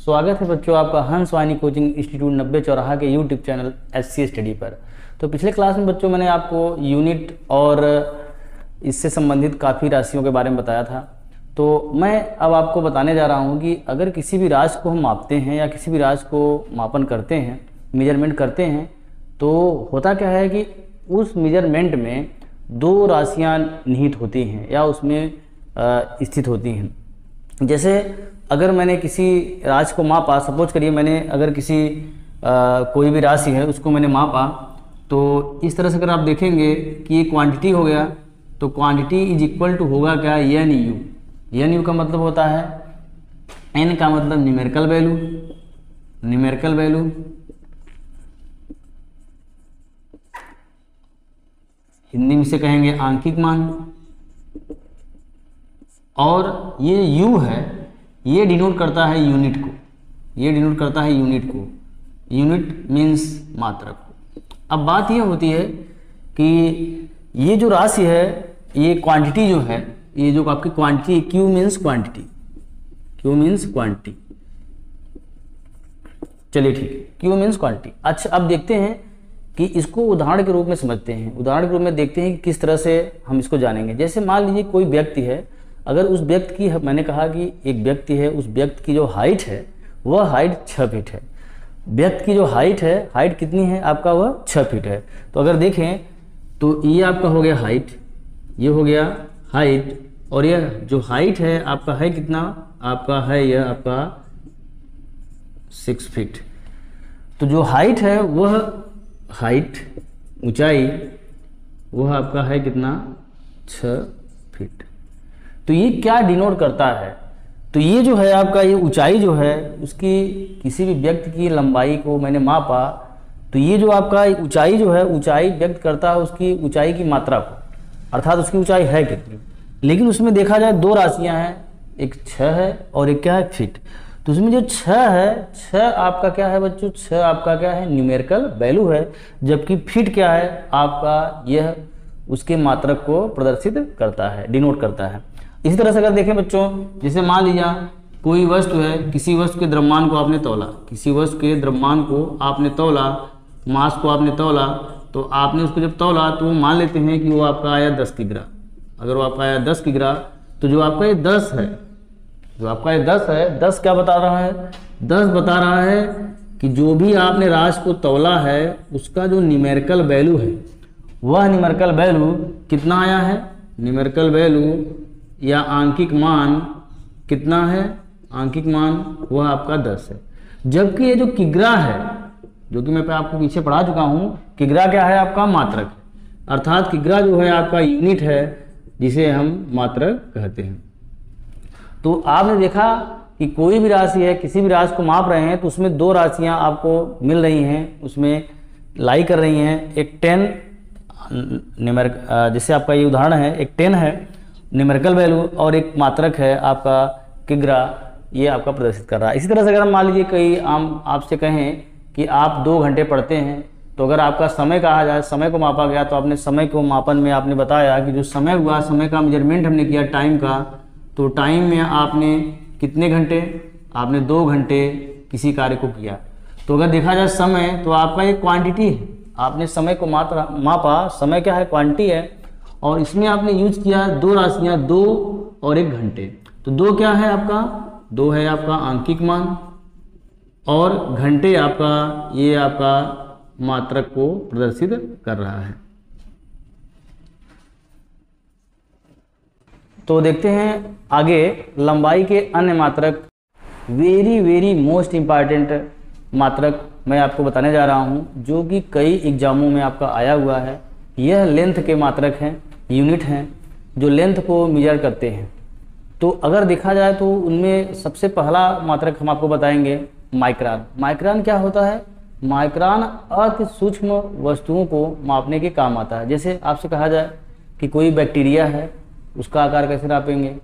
स्वागत है बच्चों आपका हंस वाणी कोचिंग इंस्टीट्यूट 90 चौराहा के यूट्यूब चैनल SC स्टडी पर। तो पिछले क्लास में बच्चों मैंने आपको यूनिट और इससे संबंधित काफ़ी राशियों के बारे में बताया था। तो मैं अब आपको बताने जा रहा हूँ कि अगर किसी भी राशि को हम मापते हैं या किसी भी राशि को मापन करते हैं, मेजरमेंट करते हैं, तो होता क्या है कि उस मेजरमेंट में दो राशियाँ निहित होती हैं या उसमें स्थित होती हैं। जैसे अगर मैंने किसी राशि को मापा, सपोज करिए मैंने अगर किसी कोई भी राशि है उसको मैंने मापा, तो इस तरह से अगर आप देखेंगे कि ये क्वांटिटी हो गया, तो क्वांटिटी इज इक्वल टू होगा क्या, एन यू। एन यू का मतलब होता है, एन का मतलब numerical value, numerical value Hindi में से कहेंगे आंकिक मान, और ये यू है, ये डिनोट करता है यूनिट को, ये डिनोट करता है यूनिट को, यूनिट मीन्स मात्रक को। अब बात ये होती है कि ये जो राशि है, ये क्वांटिटी जो है, ये जो आपकी quantity, Q means quantity, Q means quantity, चलिए ठीक है, क्यू मीन्स क्वांटिटी। अच्छा अब देखते हैं कि इसको उदाहरण के रूप में समझते हैं, उदाहरण के रूप में देखते हैं कि किस तरह से हम इसको जानेंगे। जैसे मान लीजिए कोई व्यक्ति है, अगर उस व्यक्ति की, मैंने कहा कि एक व्यक्ति है, उस व्यक्ति की जो हाइट है वह हाइट 6 फीट है। व्यक्ति की जो हाइट है, हाइट कितनी है आपका, वह 6 फीट है। तो अगर देखें तो ये आपका हो गया हाइट, ये हो गया हाइट, और यह जो हाइट है आपका है कितना, आपका है यह आपका 6 फीट। तो जो हाइट है वह हाइट, ऊंचाई, वह आपका है कितना, 6 फीट। तो ये क्या डिनोट करता है, तो ये जो है आपका, ये ऊंचाई जो है उसकी, किसी भी व्यक्ति की लंबाई को मैंने मापा, तो ये जो आपका ऊंचाई जो है, ऊंचाई व्यक्त करता है उसकी ऊंचाई की मात्रा को, अर्थात उसकी ऊंचाई है कितनी। लेकिन उसमें देखा जाए दो राशियां हैं, एक 6 है और एक क्या है, फीट। तो उसमें जो 6 है, 6 आपका क्या है बच्चों, 6 आपका क्या है, न्यूमेरिकल वैल्यू है, जबकि फीट क्या है आपका, यह उसके मात्रक को प्रदर्शित करता है, डिनोट करता है। इसी तरह से अगर देखें बच्चों, जैसे मान लीजिए कोई वस्तु है, किसी वस्तु के द्रव्यमान को आपने तौला, किसी वस्तु के द्रव्यमान को आपने तौला, मास को आपने तौला, तो आपने उसको जब तौला तो मान लेते हैं कि वो आपका आया 10 किग्रा। अगर वो आपका आया 10 किग्रा, तो जो आपका ये 10 है, जो आपका ये 10 है, 10 क्या बता रहा है, 10 बता रहा है कि जो भी आपने राशि को तौला है उसका जो न्यूमेरिकल वैल्यू है, वह न्यूमेरिकल वैल्यू कितना आया है, न्यूमेरिकल वैल्यू या आंकिक मान कितना है, आंकिक मान वह आपका 10 है। जबकि ये जो किग्रा है, जो कि मैं आपको पीछे पढ़ा चुका हूँ, किग्रा क्या है आपका, मात्रक है, अर्थात किग्रा जो है आपका यूनिट है जिसे हम मात्रक कहते हैं। तो आपने देखा कि कोई भी राशि है, किसी भी राशि को माप रहे हैं तो उसमें दो राशियाँ आपको मिल रही हैं, उसमें लाई कर रही हैं। एक 10 न्यूमेरिक, जैसे आपका ये उदाहरण है, एक 10 है न्यूमेरिकल वैल्यू और एक मात्रक है आपका किग्रा, ये आपका प्रदर्शित कर रहा है। इसी तरह से अगर हम मान लीजिए कहीं हम आपसे कहें कि आप 2 घंटे पढ़ते हैं, तो अगर आपका समय कहा जाए, समय को मापा गया, तो आपने समय को मापन में आपने बताया कि जो समय हुआ, समय का मेजरमेंट हमने किया टाइम का, तो टाइम में आपने कितने घंटे, आपने 2 घंटे किसी कार्य को किया। तो अगर देखा जाए समय, तो आपका एक क्वांटिटी है, आपने समय को मापा, समय क्या है, क्वांटिटी है, और इसमें आपने यूज किया दो राशियाँ, 2 और 1 घंटे। तो 2 क्या है आपका, 2 है आपका आंकिक मान, और घंटे आपका, ये आपका मात्रक को प्रदर्शित कर रहा है। तो देखते हैं आगे लंबाई के अन्य मात्रक। वेरी वेरी मोस्ट इम्पॉर्टेंट मात्रक मैं आपको बताने जा रहा हूं, जो कि कई एग्जामों में आपका आया हुआ है। यह लेंथ के मात्रक हैं, यूनिट हैं, जो लेंथ को मेजर करते हैं। तो अगर देखा जाए तो उनमें सबसे पहला मात्रक हम आपको बताएंगे माइक्रान। माइक्रान क्या होता है, माइक्रान अति सूक्ष्म वस्तुओं को मापने के काम आता है। जैसे आपसे कहा जाए कि कोई बैक्टीरिया है, उसका आकार कैसे नापेंगे,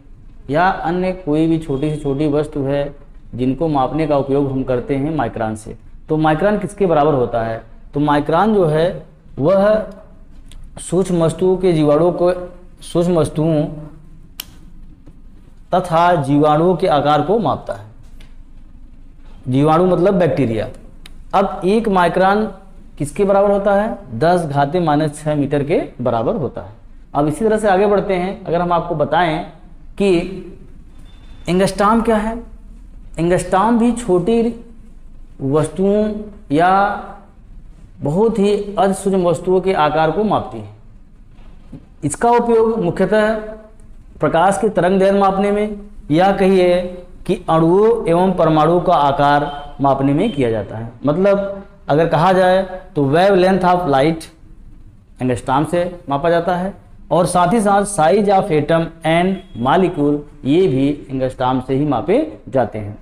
या अन्य कोई भी छोटी से छोटी वस्तु है जिनको मापने का उपयोग हम करते हैं माइक्रान से। तो माइक्रान किसके बराबर होता है, तो माइक्रान जो है वह सूक्ष्म वस्तुओं के जीवाणुओं को, सूक्ष्म वस्तुओं तथा जीवाणुओं के आकार को मापता है। जीवाणु मतलब बैक्टीरिया। अब 1 माइक्रोन किसके बराबर होता है? 10⁻⁻⁶ मीटर के बराबर होता है। अब इसी तरह से आगे बढ़ते हैं। अगर हम आपको बताएं कि एंगस्ट्रॉम क्या है, एंगस्ट्रॉम भी छोटी वस्तुओं या बहुत ही अति सूक्ष्म वस्तुओं के आकार को मापती है। इसका उपयोग मुख्यतः प्रकाश की तरंग दैर्ध्य मापने में या कहिए कि अणुओं एवं परमाणुओं का आकार मापने में किया जाता है। मतलब अगर कहा जाए तो wave length of light angstrom से मापा जाता है, और साथ ही साथ size of atom and molecule ये भी एंगस्ट्रॉम से ही मापे जाते हैं।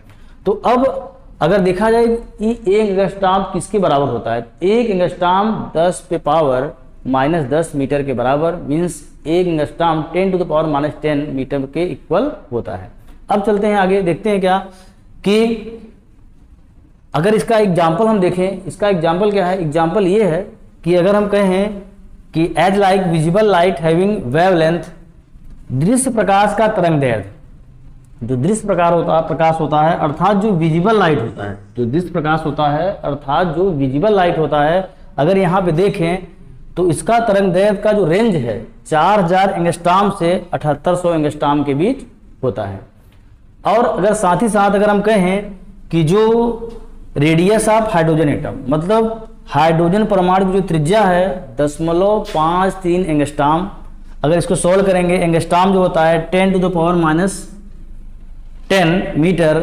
तो अब अगर देखा जाए कि एक एंगस्ट्रॉम किसके बराबर होता है, एक एंगस्ट्रॉम 10⁻⁻10 मीटर के बराबर, मीन्स एक एंगस्ट्रॉम 10⁻⁻10 मीटर के इक्वल होता है। अब चलते हैं आगे, देखते हैं क्या कि अगर इसका एग्जाम्पल हम देखें, इसका एग्जाम्पल क्या है? एग्जाम्पल ये है कि अगर हम कहें कि as like visible light having wavelength, दृश्य प्रकाश का तरंग दैर्ध्य, जो दृश्य प्रकाश होता है अर्थात जो विजिबल लाइट होता है, जो दृश्य प्रकाश होता है अर्थात जो विजिबल लाइट होता है, अगर यहाँ पे देखें तो इसका तरंग दैर्ध्य का जो रेंज है 4000 एंगस्ट्रॉम से 7800 एंगस्ट्रॉम के बीच होता है। और अगर साथ ही साथ अगर हम कहें कि जो रेडियस ऑफ हाइड्रोजन एटम, मतलब हाइड्रोजन परमाणु की जो त्रिज्या है 0.53 एंगस्ट्रॉम, अगर इसको सोल्व करेंगे, एंगस्ट्रॉम जो होता है 10⁻⁻10 मीटर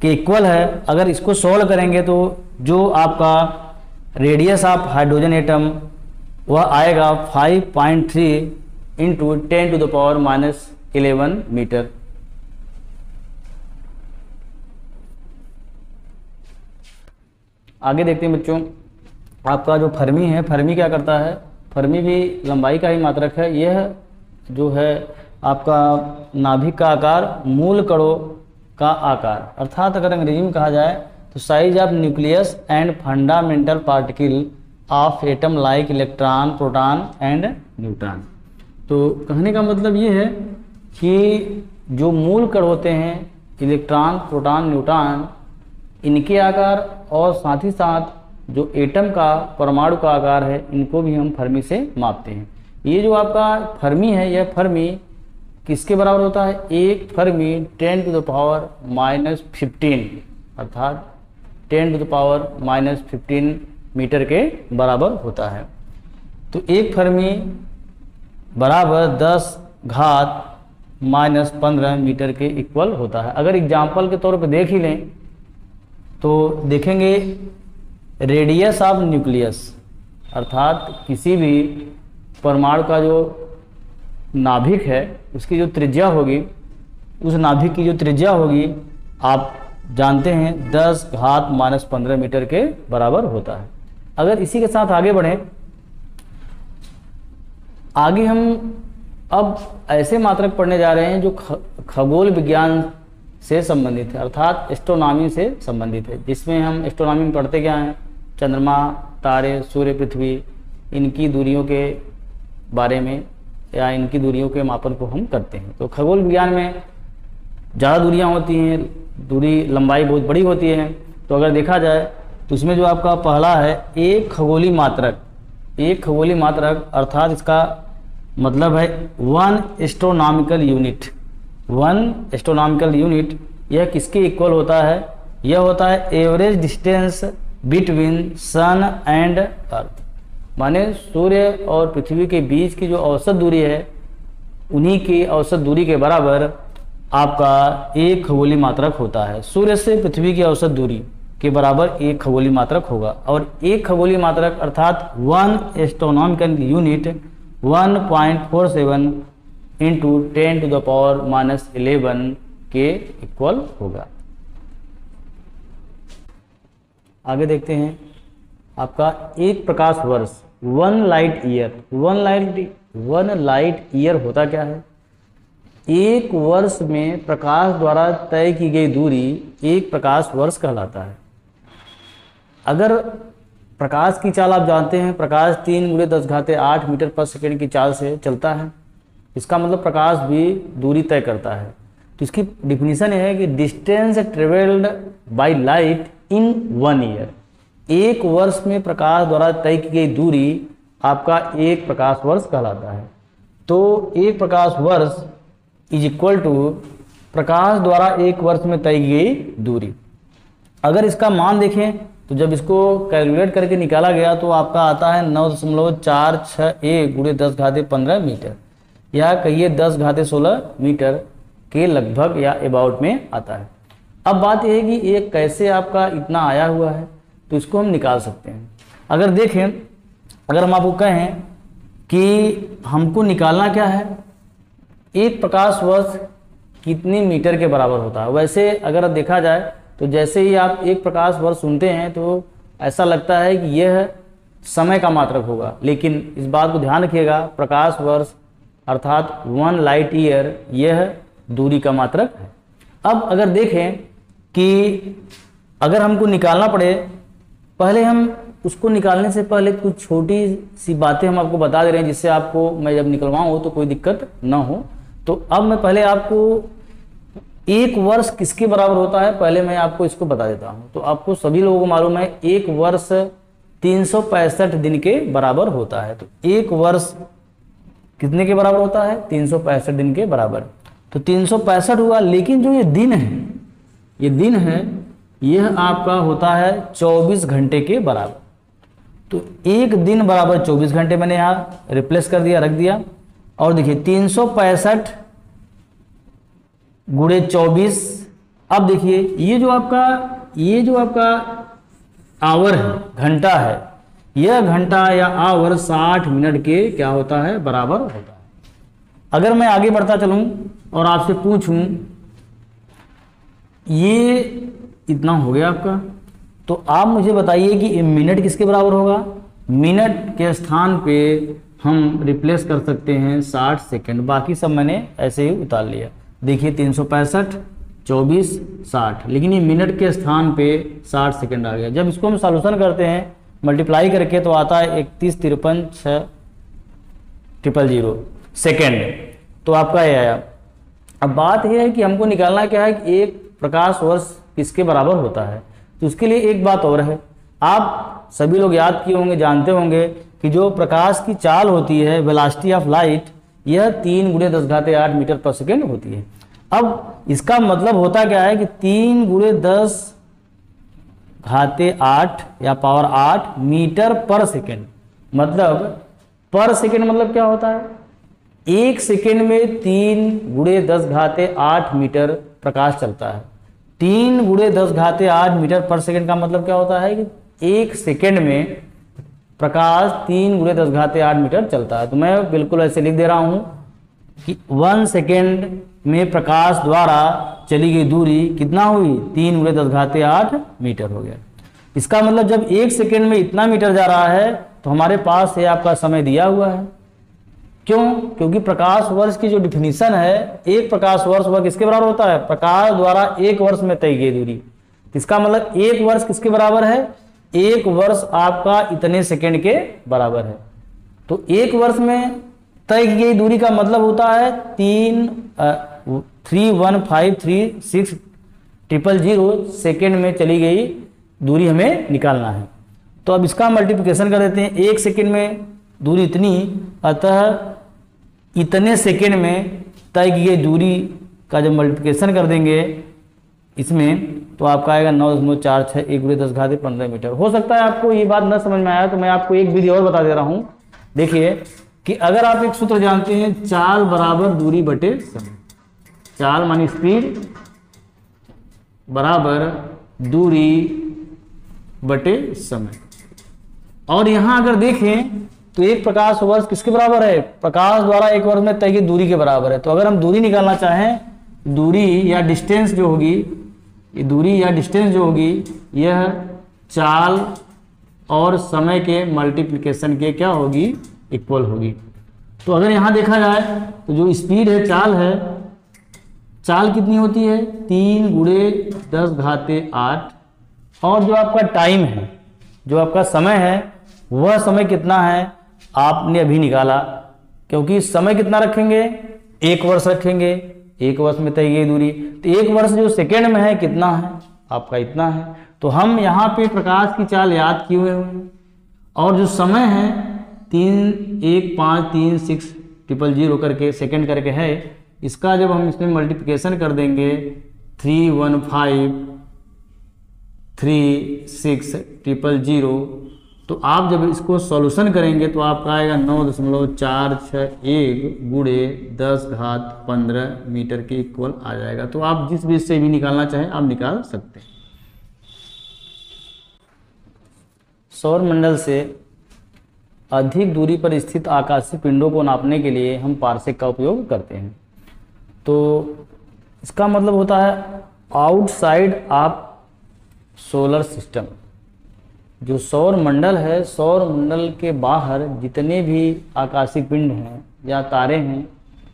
के इक्वल है। अगर इसको सोल्व करेंगे तो जो आपका रेडियस ऑफ हाइड्रोजन एटम वह आएगा 5.3 इंटू 10⁻⁻11 मीटर। आगे देखते हैं बच्चों, आपका जो फर्मी है, फर्मी क्या करता है? फर्मी भी लंबाई का ही मात्रक है। यह जो है आपका नाभिक का आकार, मूल कणों का आकार, अर्थात अगर अंग्रेजी में कहा जाए तो size of nucleus and fundamental particle of atom like electron, proton and neutron. तो कहने का मतलब ये है कि जो मूल कण होते हैं, इलेक्ट्रॉन, प्रोटॉन, न्यूट्रॉन, इनके आकार और साथ ही साथ जो एटम का, परमाणु का आकार है, इनको भी हम फर्मी से मापते हैं। ये जो आपका फर्मी है, यह फर्मी किसके बराबर होता है? एक फर्मी 10⁻⁻15 अर्थात 10⁻⁻15 मीटर के बराबर होता है। तो एक फर्मी बराबर 10⁻⁻15 मीटर के इक्वल होता है। अगर एग्जाम्पल के तौर पर देख ही लें तो देखेंगे रेडियस ऑफ न्यूक्लियस, अर्थात किसी भी परमाणु का जो नाभिक है उसकी जो त्रिज्या होगी, उस नाभिक की जो त्रिज्या होगी आप जानते हैं 10⁻⁻15 मीटर के बराबर होता है। अगर इसी के साथ आगे बढ़ें, आगे हम अब ऐसे मात्रक पढ़ने जा रहे हैं जो खगोल विज्ञान से संबंधित है, अर्थात एस्ट्रोनॉमी से संबंधित है, जिसमें हम एस्ट्रोनॉमी में पढ़ते क्या हैं? चंद्रमा, तारे, सूर्य, पृथ्वी, इनकी दूरियों के बारे में या इनकी दूरियों के मापन को हम करते हैं। तो खगोल विज्ञान में ज़्यादा दूरियां होती हैं, दूरी लंबाई बहुत बड़ी होती है। तो अगर देखा जाए तो इसमें जो आपका पहला है एक खगोली मात्रक, एक खगोली मात्रक अर्थात इसका मतलब है 1 एस्ट्रोनॉमिकल यूनिट। 1 एस्ट्रोनॉमिकल यूनिट यह किसके इक्वल होता है? यह होता है average distance between sun and earth, माने सूर्य और पृथ्वी के बीच की जो औसत दूरी है, उन्हीं की औसत दूरी के बराबर आपका एक खगोलीय मात्रक होता है। सूर्य से पृथ्वी की औसत दूरी के बराबर एक खगोलीय मात्रक होगा, और एक खगोलीय मात्रक अर्थात 1 एस्ट्रोनॉमिकल यूनिट 1.47 इंटू 10⁻⁻11 के इक्वल होगा। आगे देखते हैं आपका एक प्रकाश वर्ष 1 लाइट ईयर। 1 लाइट ईयर होता क्या है? एक वर्ष में प्रकाश द्वारा तय की गई दूरी एक प्रकाश वर्ष कहलाता है। अगर प्रकाश की चाल आप जानते हैं, प्रकाश 3×10⁸ मीटर पर सेकेंड की चाल से चलता है। इसका मतलब प्रकाश भी दूरी तय करता है। तो इसकी डिफिनीशन है कि distance travelled by light in 1 year. 1 वर्ष में प्रकाश द्वारा तय की गई दूरी आपका 1 प्रकाश वर्ष कहलाता है। तो 1 प्रकाश वर्ष इज इक्वल टू प्रकाश द्वारा 1 वर्ष में तय की गई दूरी। अगर इसका मान देखें तो जब इसको कैलकुलेट करके निकाला गया तो आपका आता है 9.461 गुणे 10⁻15 मीटर, या कहिए 10⁻16 मीटर के लगभग या अबाउट में आता है। अब बात यह है कि ये कैसे आपका इतना आया हुआ है, तो इसको हम निकाल सकते हैं। अगर देखें, अगर हम आपको कहें कि हमको निकालना क्या है, 1 प्रकाश वर्ष कितने मीटर के बराबर होता है। वैसे अगर देखा जाए तो जैसे ही आप 1 प्रकाश वर्ष सुनते हैं तो ऐसा लगता है कि यह समय का मात्रक होगा, लेकिन इस बात को ध्यान रखिएगा, प्रकाश वर्ष अर्थात 1 लाइट ईयर यह दूरी का मात्रक है। अब अगर देखें कि अगर हमको निकालना पड़े, पहले हम उसको निकालने से पहले कुछ छोटी सी बातें हम आपको बता दे रहे हैं, जिससे आपको मैं जब निकलवाऊँ तो कोई दिक्कत ना हो। तो अब मैं पहले आपको 1 वर्ष किसके बराबर होता है पहले मैं आपको इसको बता देता हूँ। तो आपको सभी लोगों को मालूम है 1 वर्ष 365 दिन के बराबर होता है। तो 1 वर्ष कितने के बराबर होता है, 365 दिन के बराबर। तो 365 हुआ, लेकिन जो ये दिन है यह आपका होता है 24 घंटे के बराबर। तो 1 दिन बराबर 24 घंटे मैंने यहाँ रिप्लेस कर दिया, रख दिया। और देखिए 365 गुणे 24। अब देखिए ये जो आपका आवर है, घंटा है, यह घंटा या आवर 60 मिनट के क्या होता है, बराबर होता है। अगर मैं आगे बढ़ता चलूं और आपसे पूछूं ये इतना हो गया आपका, तो आप मुझे बताइए कि मिनट किसके बराबर होगा। मिनट के स्थान पे हम रिप्लेस कर सकते हैं 60 सेकंड, बाकी सब मैंने ऐसे ही उतार लिया। देखिए 365 24 60, लेकिन ये मिनट के स्थान पे 60 सेकंड आ गया। जब इसको हम सॉल्यूशन करते हैं मल्टीप्लाई करके तो आता है 31,53,6,000 सेकेंड। तो आपका ये आया। अब बात यह है कि हमको निकालना क्या है कि 1 प्रकाश वर्ष किसके बराबर होता है। तो उसके लिए एक बात और है, आप सभी लोग याद किए होंगे, जानते होंगे कि जो प्रकाश की चाल होती है, वेलोसिटी ऑफ लाइट, यह 3 × 10⁸ मीटर पर सेकेंड होती है। अब इसका मतलब होता क्या है कि 3 × 10⁸ या पावर 8 मीटर पर सेकेंड। मतलब पर सेकेंड मतलब क्या होता है, 1 सेकेंड में 3 × 10⁸ मीटर प्रकाश चलता है। 3 × 10⁸ मीटर पर सेकेंड का मतलब क्या होता है कि 1 सेकेंड में प्रकाश 3 × 10⁸ मीटर चलता है। तो मैं बिल्कुल ऐसे लिख दे रहा हूं कि 1 सेकेंड में प्रकाश द्वारा चली गई दूरी कितना हुई, 3 × 10⁸ मीटर हो गया। इसका मतलब जब 1 सेकेंड में इतना मीटर जा रहा है तो हमारे पास ये आपका समय दिया हुआ है। क्यों? क्योंकि प्रकाश वर्ष की जो डिफिनीशन है, 1 प्रकाश वर्ष वह किसके बराबर होता है, प्रकाश द्वारा 1 वर्ष में तय की दूरी। इसका मतलब 1 वर्ष किसके बराबर है, 1 वर्ष आपका इतने सेकेंड के बराबर है। तो 1 वर्ष में तय की गई दूरी का मतलब होता है 3,153,6,000 सेकेंड में चली गई दूरी हमें निकालना है। तो अब इसका मल्टीप्लिकेशन कर देते हैं। 1 सेकेंड में दूरी इतनी, अतः इतने सेकेंड में तय की गई दूरी का जब मल्टीप्लिकेशन कर देंगे इसमें, तो आपका आएगा 9.461 × 10⁻15 मीटर। हो सकता है आपको ये बात न समझ में आया, तो मैं आपको एक विधि और बता दे रहा हूँ। देखिए कि अगर आप एक सूत्र जानते हैं, चाल बराबर दूरी बटे समय। चाल मानी स्पीड बराबर दूरी बटे समय। और यहाँ अगर देखें तो 1 प्रकाश वर्ष किसके बराबर है, प्रकाश द्वारा 1 वर्ष में तय की दूरी के बराबर है। तो अगर हम दूरी निकालना चाहें, दूरी या डिस्टेंस जो होगी, ये दूरी या डिस्टेंस जो होगी, यह चाल और समय के मल्टीप्लिकेशन के क्या होगी, इक्वल होगी। तो अगर यहाँ देखा जाए तो जो स्पीड है, चाल कितनी होती है, 3 × 10⁸। और जो आपका टाइम है, जो आपका समय है, वह समय कितना है आपने अभी निकाला। क्योंकि समय कितना रखेंगे, 1 वर्ष रखेंगे, 1 वर्ष में तय की दूरी। तो 1 वर्ष जो सेकेंड में है कितना है, आपका इतना है। तो हम यहाँ पे प्रकाश की चाल याद किए हुए हैं और जो समय है 3,1,5,3,6,000 करके सेकंड करके है, इसका जब हम इसमें मल्टीप्लिकेशन कर देंगे 3,15,3,6,000, तो आप जब इसको सॉल्यूशन करेंगे तो आपका आएगा 9.461 गुणे 10⁻15 मीटर के इक्वल आ जाएगा। तो आप जिस बीच से भी निकालना चाहें आप निकाल सकते हैं। सौर मंडल से अधिक दूरी पर स्थित आकाशीय पिंडों को नापने के लिए हम पारसेक का उपयोग करते हैं। तो इसका मतलब होता है आउटसाइड ऑफ सोलर सिस्टम। जो सौर मंडल है, सौर मंडल के बाहर जितने भी आकाशीय पिंड हैं या तारे हैं,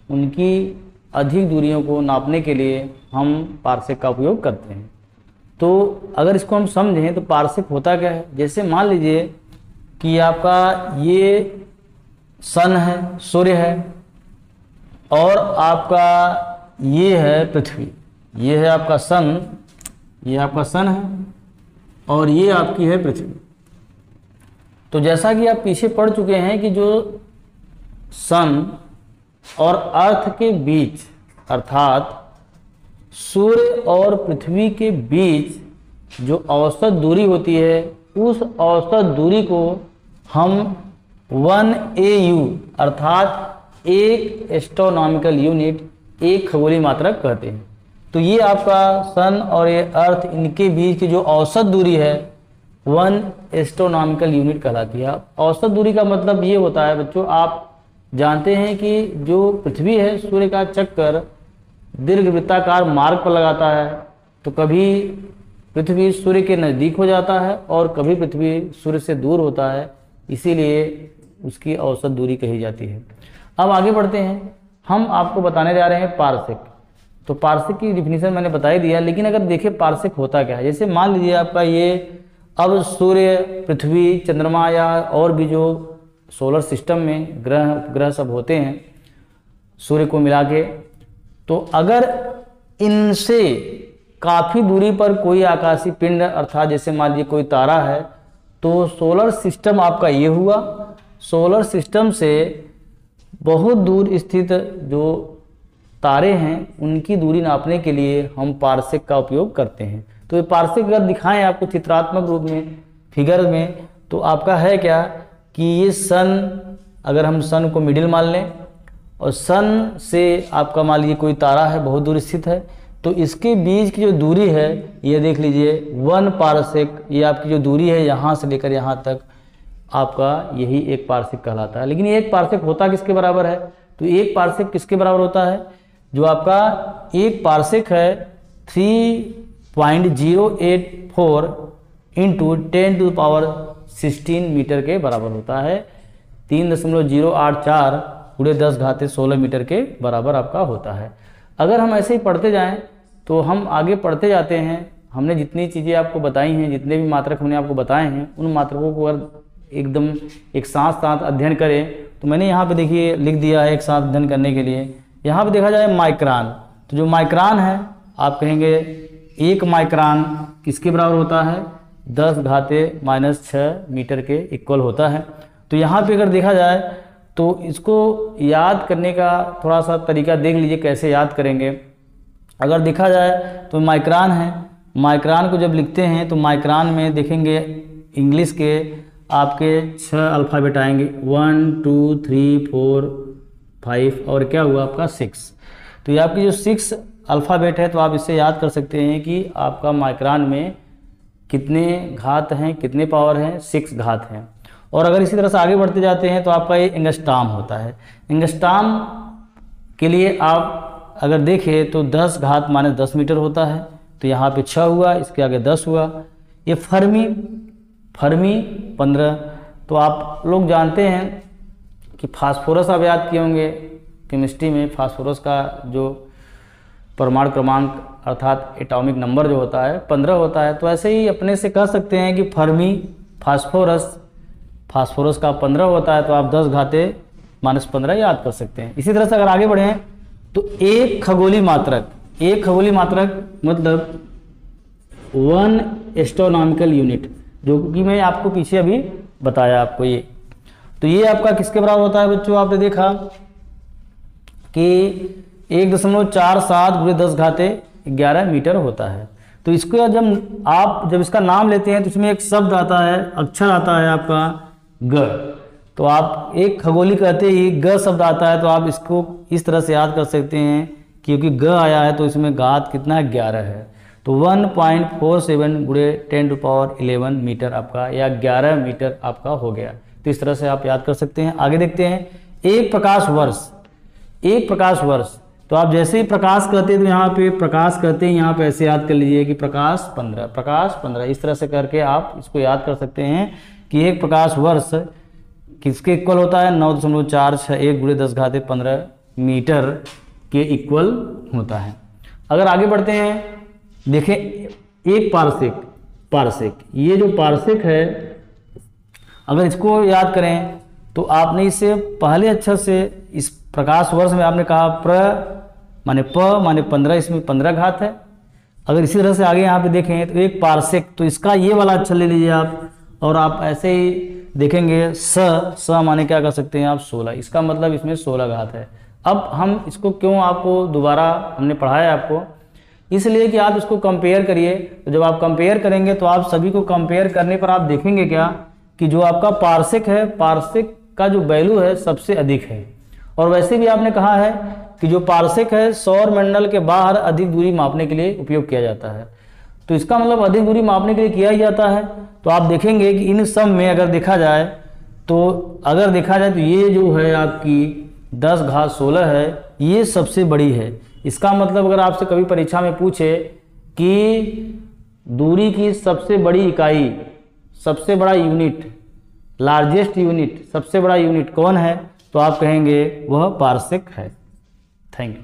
उनकी अधिक दूरियों को नापने के लिए हम पारसेक का उपयोग करते हैं। तो अगर इसको हम समझें तो पारसेक होता क्या है, जैसे मान लीजिए कि आपका ये सन है, सूर्य है, और आपका ये है पृथ्वी, ये है आपका सन, ये आपका सन है और ये आपकी है पृथ्वी। तो जैसा कि आप पीछे पढ़ चुके हैं कि जो सन और अर्थ के बीच, अर्थात सूर्य और पृथ्वी के बीच जो औसत दूरी होती है, उस औसत दूरी को हम 1 AU अर्थात एक एस्ट्रोनॉमिकल यूनिट, एक खगोलीय मात्रक कहते हैं। तो ये आपका सन और ये अर्थ, इनके बीच की जो औसत दूरी है 1 एस्ट्रोनॉमिकल यूनिट कहलाती है। औसत दूरी का मतलब ये होता है बच्चों, आप जानते हैं कि जो पृथ्वी है सूर्य का चक्कर दीर्घवृत्ताकार मार्ग पर लगाता है, तो कभी पृथ्वी सूर्य के नज़दीक हो जाता है और कभी पृथ्वी सूर्य से दूर होता है, इसीलिए उसकी औसत दूरी कही जाती है। अब आगे बढ़ते हैं, हम आपको बताने जा रहे हैं पारसेक। तो पारसेक की डिफिनीशन मैंने बता ही दिया, लेकिन अगर देखिए पारसेक होता क्या है। जैसे मान लीजिए आपका ये अब सूर्य, पृथ्वी, चंद्रमा या और भी जो सोलर सिस्टम में ग्रह उपग्रह सब होते हैं सूर्य को मिला के, तो अगर इनसे काफ़ी दूरी पर कोई आकाशीय पिंड, अर्थात जैसे मान लीजिए कोई तारा है, तो सोलर सिस्टम आपका ये हुआ। सोलर सिस्टम से बहुत दूर स्थित जो तारे हैं उनकी दूरी नापने के लिए हम पारसेक का उपयोग करते हैं। तो ये पारसेक अगर दिखाएं आपको चित्रात्मक रूप में, फिगर में, तो आपका है क्या कि ये सन, अगर हम सन को मिडिल मान लें और सन से आपका मान लीजिए कोई तारा है बहुत दूर स्थित है, तो इसके बीच की जो दूरी है ये देख लीजिए 1 पारसेक, ये आपकी जो दूरी है यहाँ से लेकर यहाँ तक, आपका यही एक पारसेक कहलाता है। लेकिन ये एक पारसेक होता किसके बराबर है? तो एक पारसेक किसके बराबर होता है? जो आपका एक पारसेक है 3.084 इंटू 10⁻16 मीटर के बराबर होता है। 3.084 गुणे 10⁻16 मीटर के बराबर आपका होता है। अगर हम ऐसे ही पढ़ते जाएं तो हम आगे पढ़ते जाते हैं। हमने जितनी चीज़ें आपको बताई हैं, जितने भी मात्रक हमने आपको बताए हैं, उन मात्रकों को अगर एकदम एक साथ अध्ययन करें, तो मैंने यहाँ पे देखिए लिख दिया है एक साथ अध्ययन करने के लिए। यहाँ पे देखा जाए माइक्रान, तो जो माइक्रान है आप कहेंगे 1 माइक्रान किसके बराबर होता है? 10⁻⁻6 मीटर के इक्वल होता है। तो यहाँ पे अगर देखा जाए तो इसको याद करने का थोड़ा सा तरीका देख लीजिए कैसे याद करेंगे। अगर देखा जाए तो माइक्रान है, माइक्रान को जब लिखते हैं तो माइक्रान में देखेंगे इंग्लिश के आपके 6 अल्फ़ाबेट आएंगे, 1 2 3 4 5 और क्या हुआ आपका 6। तो ये आपकी जो 6 अल्फ़ाबेट है, तो आप इससे याद कर सकते हैं कि आपका माइक्रान में कितने घात हैं, कितने पावर हैं, 6 घात हैं। और अगर इसी तरह से आगे बढ़ते जाते हैं तो आपका ये एंगस्ट्राम होता है। एंगस्ट्राम के लिए आप अगर देखें तो 10⁻−10 मीटर होता है, तो यहाँ पे 6 हुआ, इसके आगे 10 हुआ। ये फर्मी 15। तो आप लोग जानते हैं कि फास्फोरस आप याद किए होंगे केमिस्ट्री में, फास्फोरस का जो परमाणु क्रमांक अर्थात एटॉमिक नंबर जो होता है 15 होता है। तो ऐसे ही अपने से कह सकते हैं कि फर्मी फास्फोरस का 15 होता है, तो आप 10⁻−15 याद कर सकते हैं। इसी तरह से अगर आगे बढ़ें तो एक खगोलीय मात्रक मतलब 1 एस्ट्रोनॉमिकल यूनिट, जो कि मैं आपको पीछे अभी बताया आपको ये। तो ये आपका किसके बराबर होता है बच्चों, आपने देखा कि 1.47 × 10⁻11 मीटर होता है। तो इसको जब इसका नाम लेते हैं तो इसमें एक शब्द आता है, अक्षर आता है आपका ग। तो आप एक खगोली कहते ही ग शब्द आता है तो आप इसको इस तरह से याद कर सकते हैं, क्योंकि ग आया है तो इसमें घात कितना है, 11 है। तो 1.47 × 10⁻11 मीटर आपका, या 11 मीटर आपका हो गया। तो इस तरह से आप याद कर सकते हैं। आगे देखते हैं, एक प्रकाश वर्ष। तो आप जैसे ही प्रकाश कहते हैं तो यहाँ पे प्रकाश कहते हैं, यहाँ पे ऐसे याद कर लीजिए कि प्रकाश 15, इस तरह से करके आप इसको याद कर सकते हैं कि एक प्रकाश वर्ष किसके इक्वल होता है, 9.461 × 10⁻15 मीटर के इक्वल होता है। अगर आगे बढ़ते हैं, देखें एक पारसेक, ये जो पारसेक है अगर इसको याद करें तो आपने इससे पहले अक्षर से इस प्रकाश वर्ष में आपने कहा प माने 15, इसमें 15 घात है। अगर इसी तरह से आगे यहाँ पे देखें तो एक पारसेक, तो इसका ये वाला अक्षर ले लीजिए आप, और आप ऐसे ही देखेंगे स माने क्या कर सकते हैं आप, 16। इसका मतलब इसमें 16 घात है। अब हम इसको क्यों आपको दोबारा हमने पढ़ाया आपको, इसलिए कि आप इसको कंपेयर करिए। तो जब आप कंपेयर करेंगे तो आप सभी को कंपेयर करने पर आप देखेंगे क्या कि जो आपका पारसेक है, पारसेक का जो वैल्यू है सबसे अधिक है। और वैसे भी आपने कहा है कि जो पारसेक है सौर मंडल के बाहर अधिक दूरी मापने के लिए उपयोग किया जाता है। तो इसका मतलब अधिक दूरी मापने के लिए किया ही जाता है। तो आप देखेंगे कि इन सब में अगर देखा जाए तो ये जो है आपकी 10⁻16 है, ये सबसे बड़ी है। इसका मतलब अगर आपसे कभी परीक्षा में पूछे कि दूरी की सबसे बड़ी इकाई, सबसे बड़ा यूनिट, लार्जेस्ट यूनिट, सबसे बड़ा यूनिट कौन है, तो आप कहेंगे वह पारसेक है। Thank you.